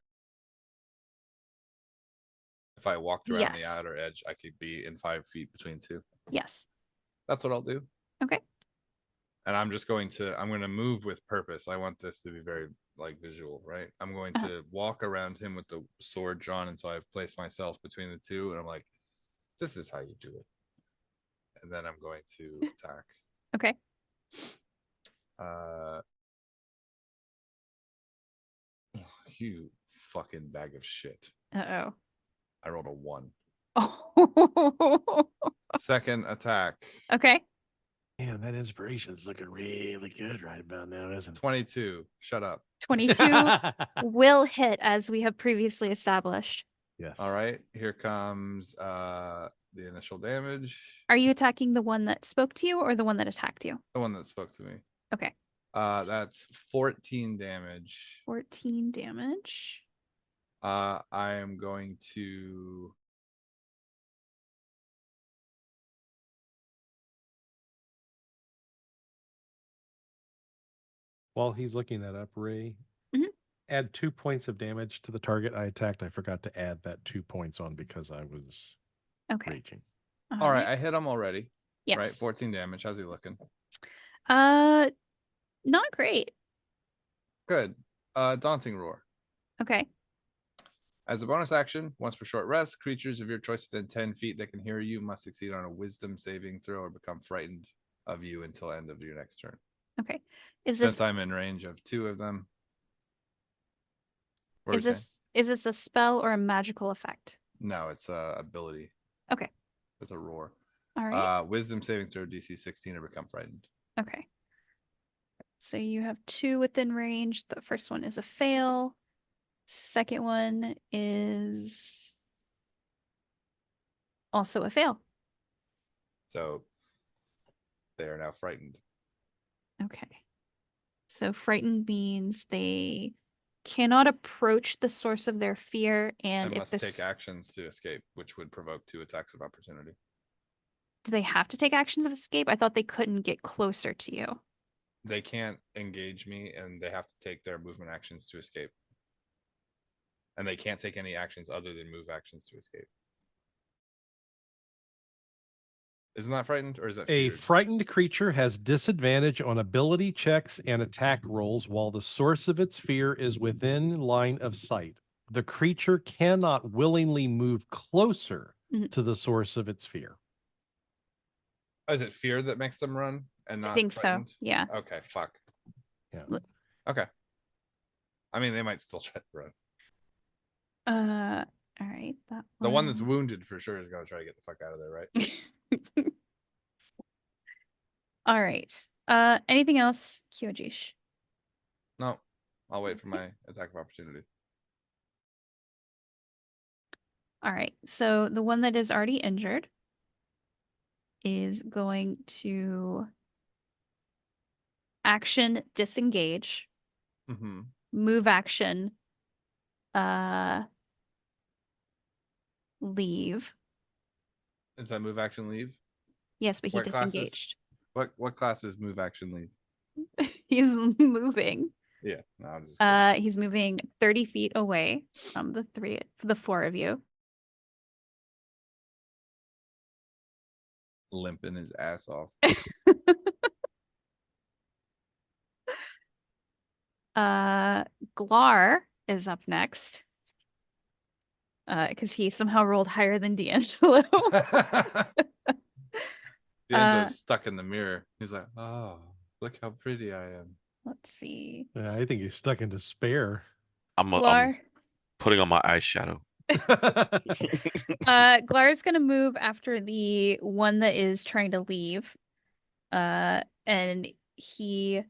If I walked around the outer edge, I could be in 5 feet between two. Yes. That's what I'll do. Okay. And I'm going to move with purpose. I want this to be very like visual, right? I'm going to walk around him with the sword drawn until I've placed myself between the two, and I'm like, this is how you do it. And then I'm going to attack. Okay. You fucking bag of shit. Uh-oh. I rolled a 1. Oh. Second attack. Okay. Man, that inspiration is looking really good right about now, isn't it? 22. Shut up. 22 will hit, as we have previously established. Yes. All right. Here comes the initial damage. Are you attacking the one that spoke to you or the one that attacked you? The one that spoke to me. Okay. That's 14 damage. 14 damage. I am going to While he's looking that up, Ray, add 2 points of damage to the target I attacked. I forgot to add that 2 points on because I was raging. All right, I hit him already. Yes. Right, 14 damage. How's he looking? Not great. Good. Daunting Roar. Okay. As a bonus action, once per short rest, creatures of your choice within 10 feet that can hear you must succeed on a wisdom saving throw or become frightened of you until end of your next turn. Okay. Since I'm in range of 2 of them. Is this a spell or a magical effect? No, it's a ability. Okay. It's a roar. All right. Wisdom saving throw DC 16 or become frightened. Okay. So you have 2 within range. The first one is a fail. Second one is also a fail. So they are now frightened. Okay. So frightened means they cannot approach the source of their fear, and must take actions to escape, which would provoke 2 attacks of opportunity. Do they have to take actions of escape? I thought they couldn't get closer to you. They can't engage me, and they have to take their movement actions to escape. And they can't take any actions other than move actions to escape. Isn't that frightened, or is that feared? A frightened creature has disadvantage on ability checks and attack rolls while the source of its fear is within line of sight. The creature cannot willingly move closer to the source of its fear. Oh, is it fear that makes them run and not I think frightened? So. Yeah. Okay, fuck. Yeah. Okay. I mean, they might still try to run. All right. The one that's wounded for sure is going to try to get the fuck out of there, right? All right. Anything else, Kyojiish? No. I'll wait for my attack of opportunity. All right. So the one that is already injured is going to action disengage. Move action leave. Is that move action leave? Yes, but he disengaged. What class is move action leave? He's moving. Yeah. No, I'm just he's moving 30 feet away from the 4 of you. Limping his ass off. Glar is up next. Because he somehow rolled higher than D'Angelo. D'Angelo's stuck in the mirror. He's like, oh, look how pretty I am. Let's see. Yeah, I think he's stuck in despair. I'm putting on my eyeshadow. Glar's gonna move after the one that is trying to leave. And he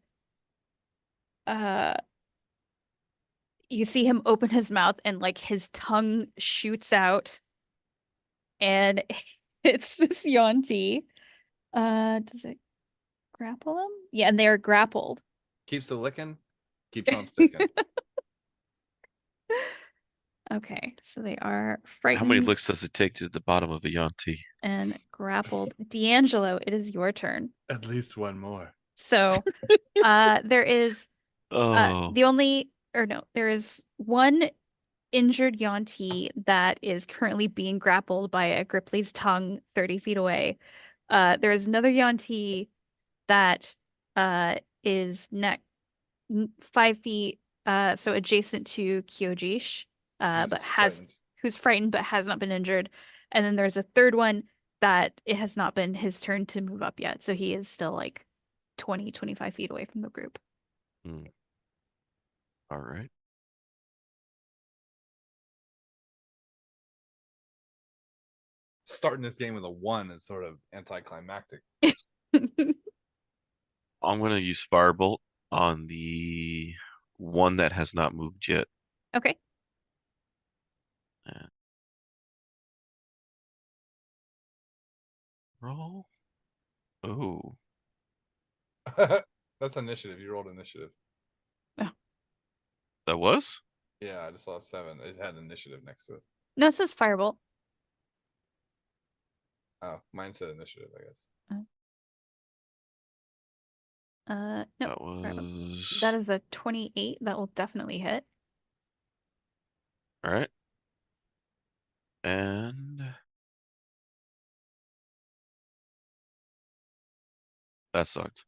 you see him open his mouth and like his tongue shoots out and it's this yuan-ti. Does it grapple him? Yeah, and they are grappled. Keeps the licking, keeps on sticking. Okay, so they are frightened. How many licks does it take to the bottom of a yuan-ti? And grappled. D'Angelo, it is your turn. At least one more. So there is there is one injured yuan-ti that is currently being grappled by a grippli's tongue 30 feet away. There is another yuan-ti that is 5 feet So adjacent to Kyojiish, who's frightened but has not been injured. And then there's a third one that it has not been his turn to move up yet. So he is still like 20, 25 feet away from the group. All right. Starting this game with a 1 is sort of anticlimactic. I'm going to use Firebolt on the one that has not moved yet. Okay. Roll. Oh. That's initiative. You rolled initiative. Oh. That was? Yeah, I just saw 7. It had initiative next to it. No, it says Firebolt. Oh, mine said initiative, I guess. No. That is a 28. That will definitely hit. All right. And that sucked.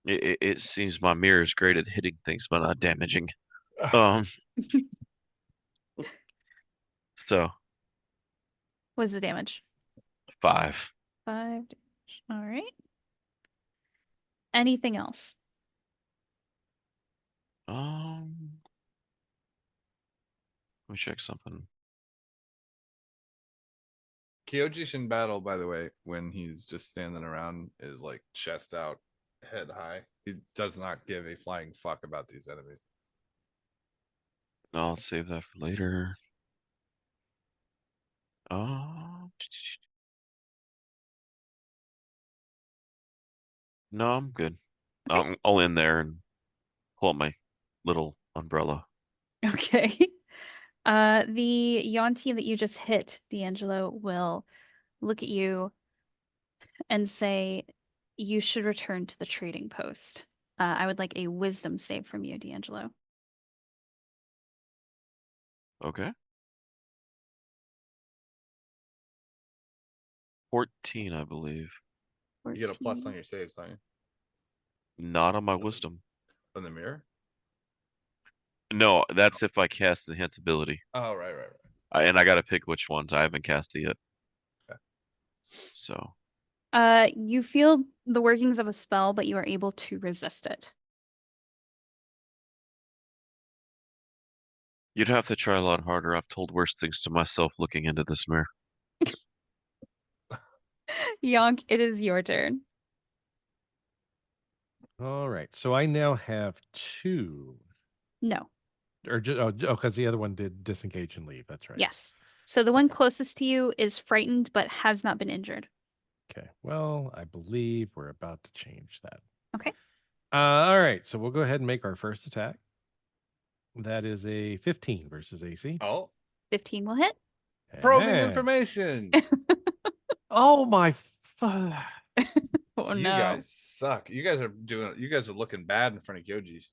It seems my mirror is great at hitting things, but not damaging. So. What's the damage? 5. 5 damage. All right. Anything else? Let me check something. Kyojiish in battle, by the way, when he's just standing around, is like chest out, head high. He does not give a flying fuck about these enemies. No, I'll save that for later. No, I'm good. Okay. I'll in there and pull up my little umbrella. Okay. The yuan-ti that you just hit, D'Angelo, will look at you and say, you should return to the trading post. I would like a wisdom save from you, D'Angelo. Okay. 14, I believe. 14. You get a plus on your saves, don't you? Not on my wisdom. On the mirror? No, that's if I cast Enhance ability. Oh, right. And I gotta pick which ones. I haven't cast it yet. Okay. So. You feel the workings of a spell, but you are able to resist it. You'd have to try a lot harder. I've told worse things to myself looking into this mirror. Yonk, it is your turn. All right. So I now have 2. No. Or because the other one did disengage and leave. That's right. Yes. So the one closest to you is frightened, but has not been injured. Okay. Well, I believe we're about to change that. Okay. All right. So we'll go ahead and make our first attack. That is a 15 versus AC. Oh. 15 will hit. Probing information. Oh my. Oh no. You guys suck. You guys are looking bad in front of Kyojiish.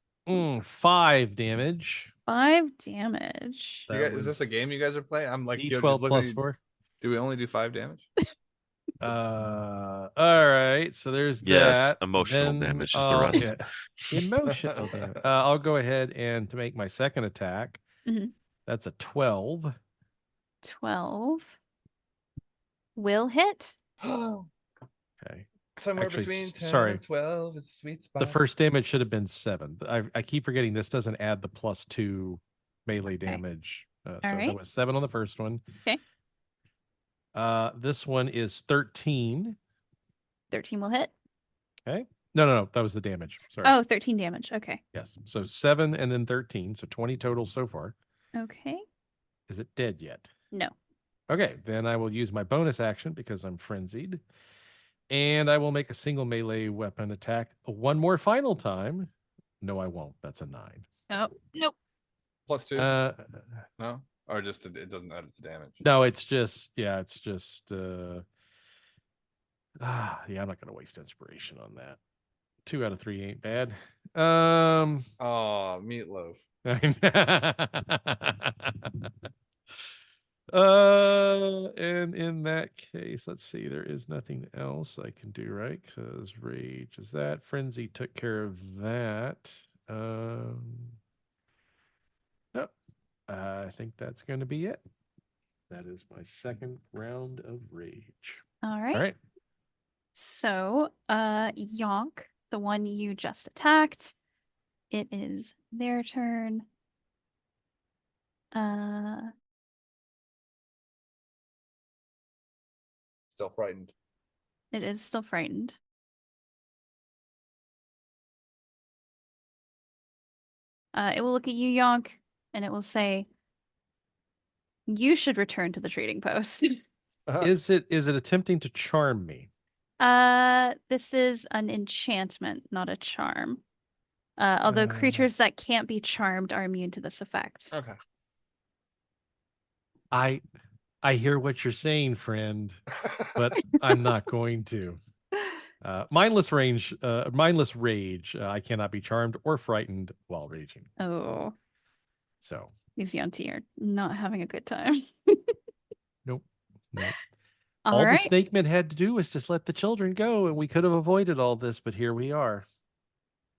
5 damage. 5 damage. Is this a game you guys are playing? I'm like D12 plus 4. Do we only do 5 damage? All right. So there's that. Emotional damage is the rest. Yeah. Emotional damage. I'll go ahead and to make my second attack. That's a 12. 12 will hit. Okay. Somewhere between 10 and 12 is a sweet spot. The first damage should have been 7. I keep forgetting this doesn't add the +2 melee damage. So that was 7 on the first one. Okay. This one is 13. 13 will hit. Okay. No. That was the damage. Sorry. Oh, 13 damage. Okay. Yes. So 7 and then 13. So 20 total so far. Okay. Is it dead yet? No. Okay. Then I will use my bonus action because I'm frenzied. And I will make a single melee weapon attack one more final time. No, I won't. That's a 9. Oh, nope. +2? No? Or just it doesn't add it to damage? No, it's just, I'm not going to waste inspiration on that. 2 out of 3 ain't bad. Oh, meatloaf. And in that case, let's see, there is nothing else I can do, right? Because rage is that. Frenzy took care of that. No, I think that's going to be it. That is my second round of rage. All right. All right. So, Yonk, the one you just attacked, it is their turn. Still frightened. It is still frightened. It will look at you, Yonk, and it will say, "You should return to the trading post." Is it attempting to charm me? This is an enchantment, not a charm. Although creatures that can't be charmed are immune to this effect. Okay. I hear what you're saying, friend, but I'm not going to. Mindless rage. I cannot be charmed or frightened while raging. Oh. So these yuan-ti are not having a good time. Nope. All the right. snake men had to do was just let the children go, and we could have avoided all this, but here we are.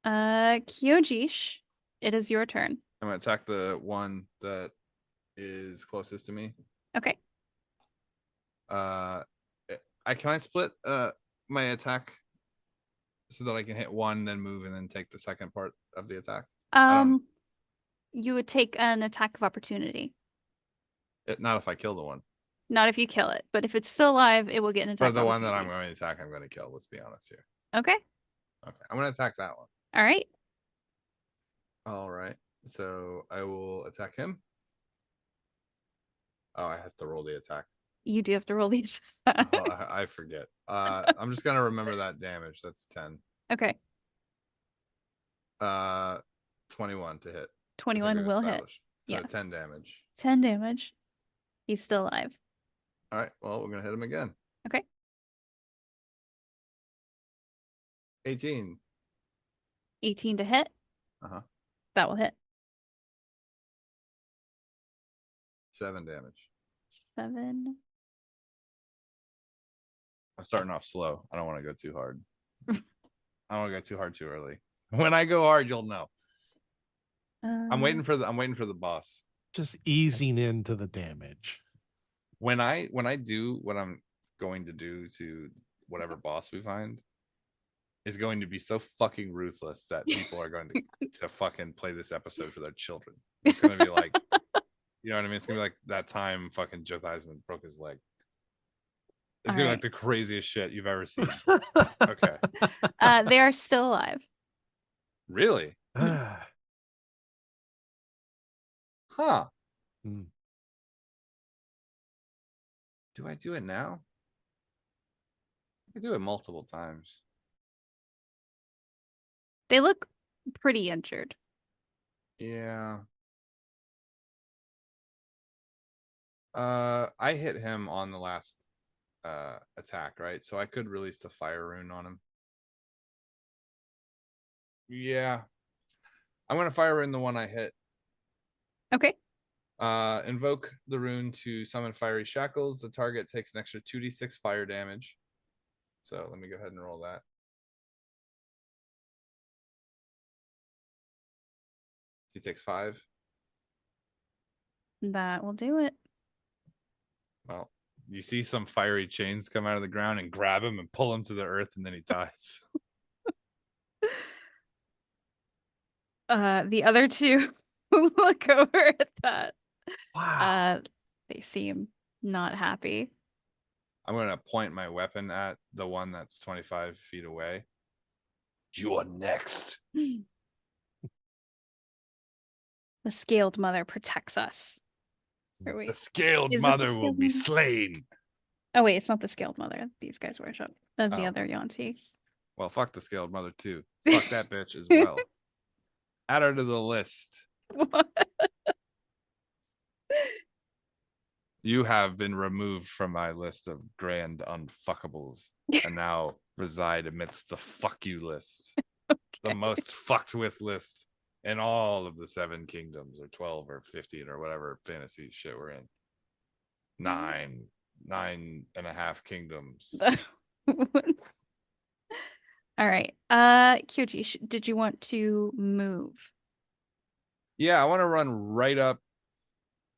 Kyojiish, it is your turn. I'm gonna attack the one that is closest to me. Okay. Can I split my attack so that I can hit one, then move, and then take the second part of the attack? You would take an attack of opportunity. Not if I kill the one. Not if you kill it, but if it's still alive, it will get an attack. But the one that I'm going to attack, I'm going to kill. Let's be honest here. Okay. Okay, I'm going to attack that one. All right. All right. So I will attack him. Oh, I have to roll the attack. You do have to roll the attack. Oh, I forget. I'm just going to remember that damage. That's 10. Okay. 21 to hit. 21 will hit. So yes. 10 damage. 10 damage. He's still alive. All right. Well, we're going to hit him again. Okay. 18. 18 to hit? Uh-huh. That will hit. 7 damage. 7. I'm starting off slow. I don't want to go too hard. I don't want to go too hard too early. When I go hard, you'll know. I'm waiting for the boss. Just easing into the damage. When I do what I'm going to do to whatever boss we find is going to be so fucking ruthless that people are going to fucking play this episode for their children. It's going to be like, you know what I mean? It's going to be like that time fucking Joe Theismann broke his leg. It's going to be like the craziest shit you've ever seen. Okay. They are still alive. Really? Huh. Mm. Do I do it now? I do it multiple times. They look pretty injured. Yeah. I hit him on the last attack, right? So I could release the fire rune on him. Yeah. I'm gonna fire rune the one I hit. Okay. Invoke the rune to summon fiery shackles. The target takes an extra 2d6 fire damage. So let me go ahead and roll that. He takes 5. That will do it. Well, you see some fiery chains come out of the ground and grab him and pull him to the earth, and then he dies. The other two look over at that. Wow. They seem not happy. I'm going to point my weapon at the one that's 25 feet away. You are next. The scaled mother protects us. The scaled mother will be slain. Oh, wait, it's not the scaled mother. These guys worship. That's the other yuan-ti. Well, fuck the scaled mother, too. Fuck that bitch as well. Add her to the list. What? You have been removed from my list of grand unfuckables and now reside amidst the fuck you list. Okay. The most fucked with list in all of the 7 kingdoms, or 12 or 15 or whatever fantasy shit we're in. 9.5 kingdoms. All right. Kyojiish, did you want to move? Yeah, I want to run right up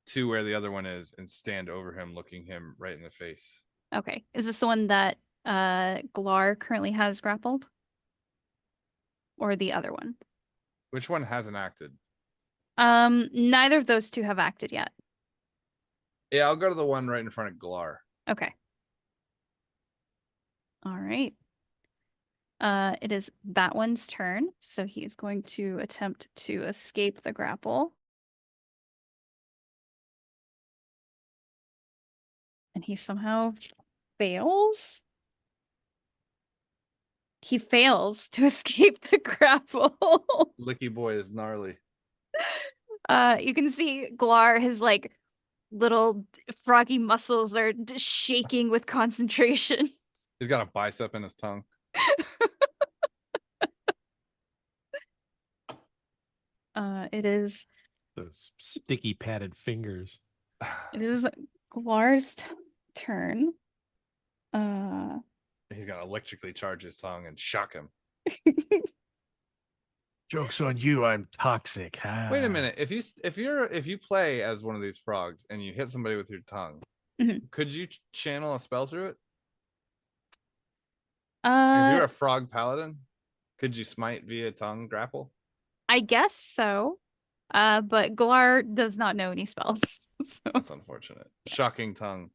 to where the other one is and stand over him, looking him right in the face. Okay. Is this the one that Glar currently has grappled? Or the other one? Which one hasn't acted? Neither of those two have acted yet. Yeah, I'll go to the one right in front of Glar. Okay. All right. It is that one's turn, so he is going to attempt to escape the grapple. And he somehow fails? He fails to escape the grapple. Licky boy is gnarly. You can see Glar, his like little froggy muscles are shaking with concentration. He's got a bicep in his tongue. It is those sticky padded fingers. It is Glar's turn. He's gonna electrically charge his tongue and shock him. Joke's on you, I'm toxic. Wait a minute. If you play as one of these frogs and you hit somebody with your tongue, could you channel a spell through it? If you're a frog paladin, could you smite via tongue grapple? I guess so. But Glar does not know any spells. So. That's unfortunate. Yeah. Shocking tongue.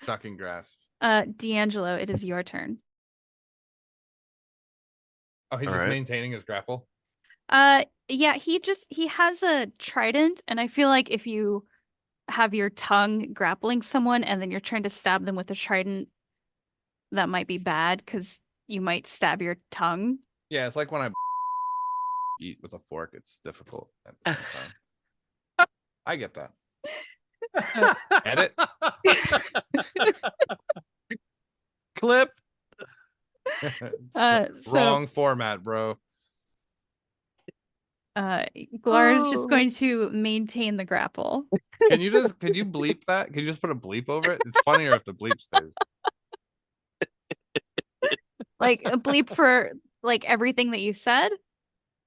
Shocking grasp. D'Angelo, it is your turn. Oh, he's just maintaining his grapple? Yeah, he has a trident, and I feel like if you have your tongue grappling someone and then you're trying to stab them with a trident, that might be bad because you might stab your tongue. Yeah, it's like when I eat with a fork, it's difficult at the same time. I get that. Edit. Clip. Wrong format, bro. Glar is just going to maintain the grapple. Can you bleep that? Can you just put a bleep over it? It's funnier if the bleep stays. Like a bleep for like everything that you said?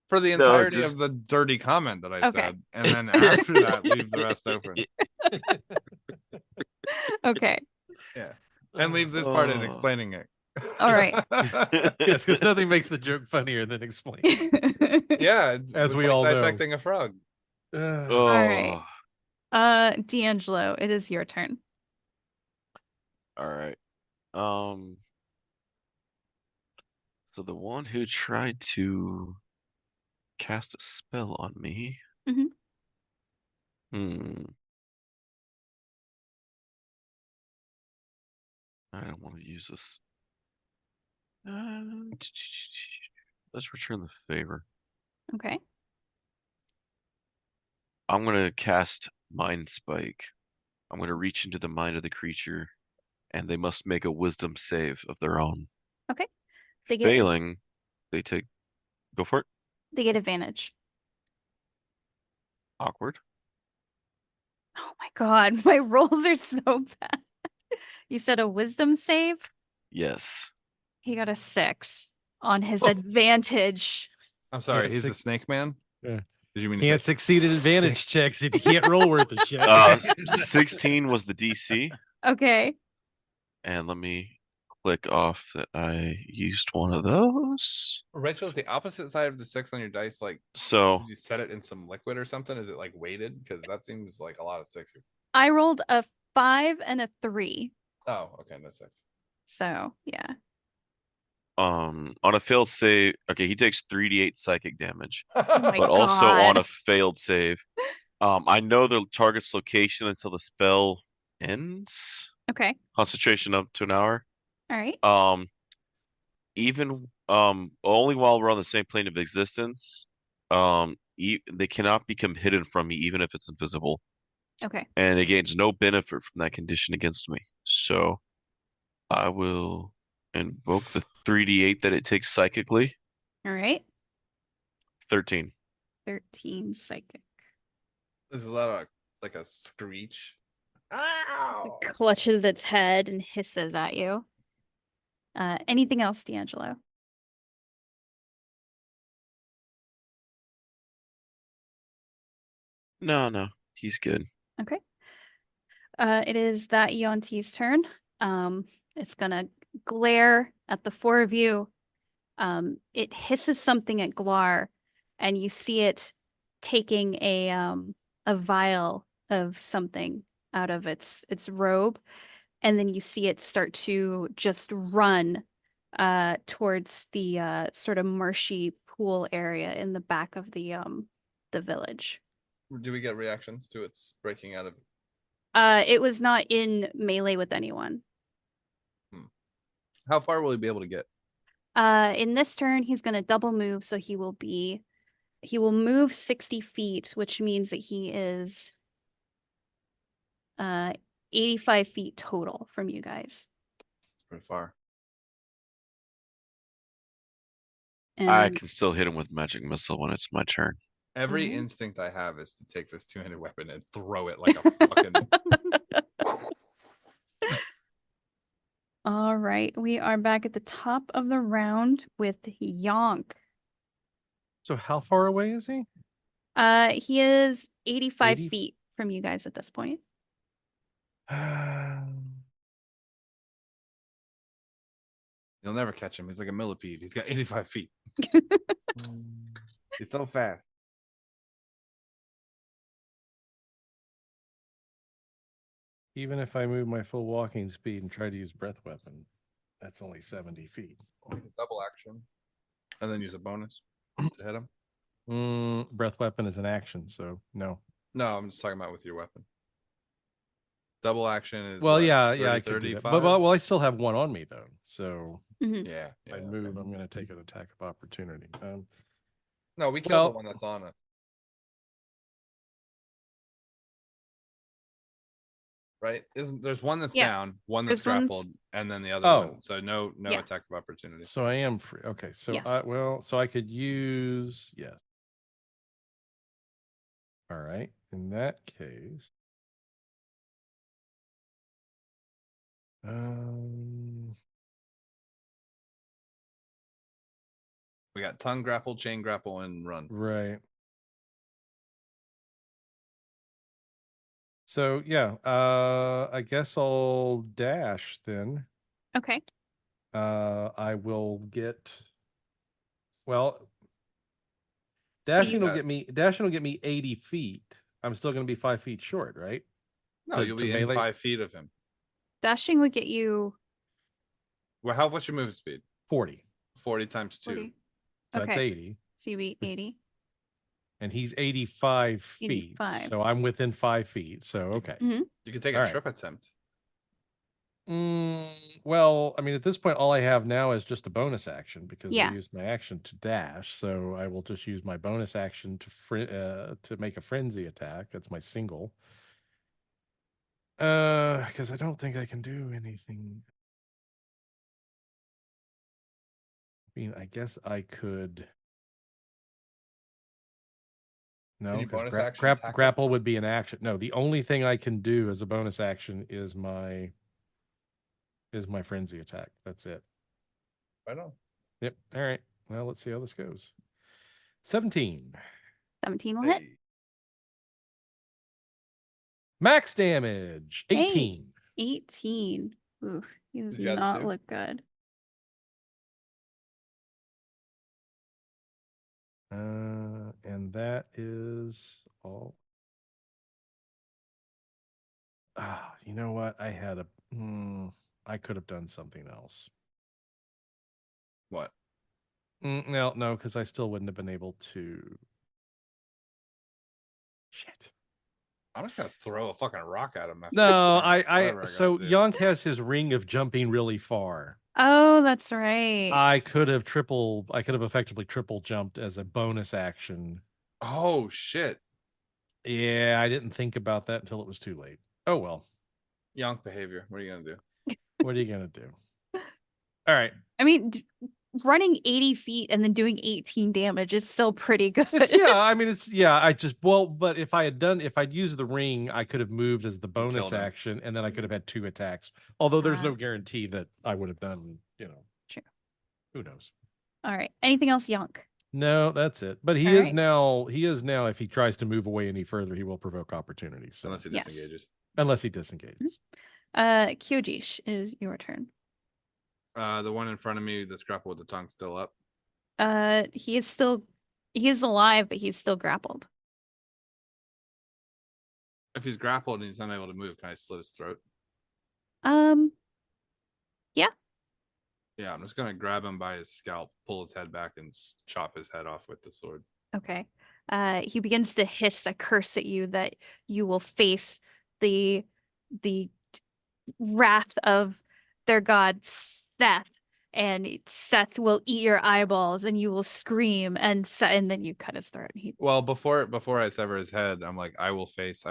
For the entirety of the dirty comment that I said. And then after that, leave the rest open. Okay. Yeah. And leave this part in explaining it. All right. Yes, because nothing makes the joke funnier than explaining. Yeah. As we all know. Dissecting a frog. All right. D'Angelo, it is your turn. All right. So the one who tried to cast a spell on me. I don't want to use this. Let's return the favor. Okay. I'm going to cast Mind Spike. I'm going to reach into the mind of the creature, and they must make a wisdom save of their own. Okay. Failing, they take... Go for it. They get advantage. Awkward. Oh my god, my rolls are so bad. You said a wisdom save? Yes. He got a 6 on his advantage. I'm sorry, he's a snake man? Yeah. Did you mean can't succeed at advantage checks if you can't roll worth the shit? 16 was the DC. Okay. And let me click off that I used one of those. Rachel's the opposite side of the 6 on your dice. Like, so did you set it in some liquid or something? Is it like weighted? Because that seems like a lot of 6s. I rolled a 5 and a 3. Oh, okay, no 6. So yeah. On a failed save, okay, he takes 3d8 psychic damage, but also on a failed save, I know the target's location until the spell ends. Okay. Concentration up to an hour. All right. Even only while we're on the same plane of existence, they cannot become hidden from me, even if it's invisible. Okay. And it gains no benefit from that condition against me. So I will invoke the 3d8 that it takes psychically. All right. 13. 13 psychic. This is a lot of like a screech. Ow! It clutches its head and hisses at you. Anything else, D'Angelo? No, he's good. Okay. It is that yuan-ti's turn. It's gonna glare at the four of you. It hisses something at Glar, and you see it taking a vial of something out of its robe, and then you see it start to just run towards the sort of marshy pool area in the back of the village. Do we get reactions to its breaking out of? It was not in melee with anyone. How far will he be able to get? In this turn, he's going to double move, so he will move 60 feet, which means that he is 85 feet total from you guys. It's pretty far. And I can still hit him with magic missile when it's my turn. Every instinct I have is to take this two-handed weapon and throw it like a fucking. All right, we are back at the top of the round with Yonk. So how far away is he? He is 85 80? feet from you guys at this point. You'll never catch him. He's like a millipede. He's got 85 feet. He's so fast. Even if I move my full walking speed and try to use breath weapon, that's only 70 feet. Double action. And then use a bonus to hit him. Breath weapon is an action, so no. No, I'm just talking about with your weapon. Double action is well, what, yeah, 30, I could do that. 35? Well, I still have one on me though, so Yeah. if I move, I'm going to take an attack of opportunity. No, we killed the one that's on us. Right? There's one that's down, one that's grappled, and then the other one. So no attack of opportunity. So I am free. Okay, so so I could use All right. In that case, we got tongue grapple, chain grapple, and run. Right. So yeah, I guess I'll dash then. Okay. I will get. Well, dashing will get me 80 feet. I'm still going to be 5 feet short, right? No, you'll be in 5 feet of him. Dashing would get you. Well, what's your move speed? 40. 40 times 2. 40. So that's 80. So you be 80. And he's 85 feet. 85. So I'm within 5 feet. So okay. You can take a trip attempt. Well, I mean, at this point, all I have now is just a bonus action because I used my action to dash. So I will just use my bonus action to make a frenzy attack. That's my single. Because I don't think I can do anything. I mean, I guess I could. No, because grapple would be an action. No, the only thing I can do as a bonus action is my frenzy attack. That's it. Right on. Yep. All right. Well, let's see how this goes. 17. 17 will hit. Max damage. 18. 18. Ooh, he does not look good. And that is all. You know what? I could have done something else. What? No, because I still wouldn't have been able to. Shit. I'm just gonna throw a fucking rock at him. No, so Yonk has his ring of jumping really far. Oh, that's right. I could have effectively triple jumped as a bonus action. Oh shit. Yeah, I didn't think about that until it was too late. Oh well. Yonk behavior. What are you gonna do? What are you gonna do? All right. I mean, running 80 feet and then doing 18 damage is still pretty good. But if I'd used the ring, I could have moved as the bonus action, and then I could have had 2 attacks. Although there's no guarantee that I would have done, True. Who knows? All right. Anything else, Yonk? No, that's it. But he is now, if he tries to move away any further, he will provoke opportunities. So. Unless he disengages. Unless he disengages. Kyojiish, is your turn. The one in front of me that's grappled with the tongue still up. He is alive, but he's still grappled. If he's grappled and he's unable to move, can I slit his throat? Yeah. Yeah, I'm just gonna grab him by his scalp, pull his head back, and chop his head off with the sword. Okay. He begins to hiss a curse at you that you will face the wrath of their god Seth, and Seth will eat your eyeballs, and you will scream, and then you cut his throat. Well, before I sever his head, I'm like, I will face.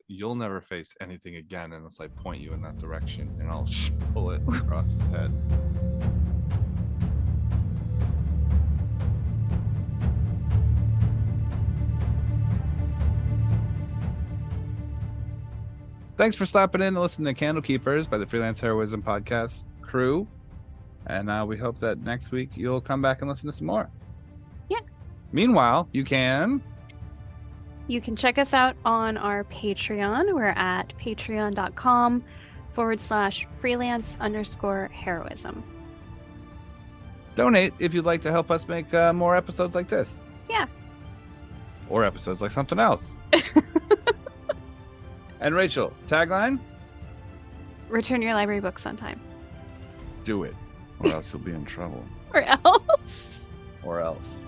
You'll never face anything again unless I point you in that direction, and I'll pull it across his head. Thanks for stopping in and listening to Candlekeepers by the Freelance Heroism Podcast crew. And we hope that next week you'll come back and listen to some more. Yeah. Meanwhile, you can check us out on our Patreon. We're at patreon.com/freelance_heroism. Donate if you'd like to help us make more episodes like this. Yeah. Or episodes like something else. And Rachel, tagline? Return your library books on time. Do it, or else you'll be in trouble. Or else. Or else.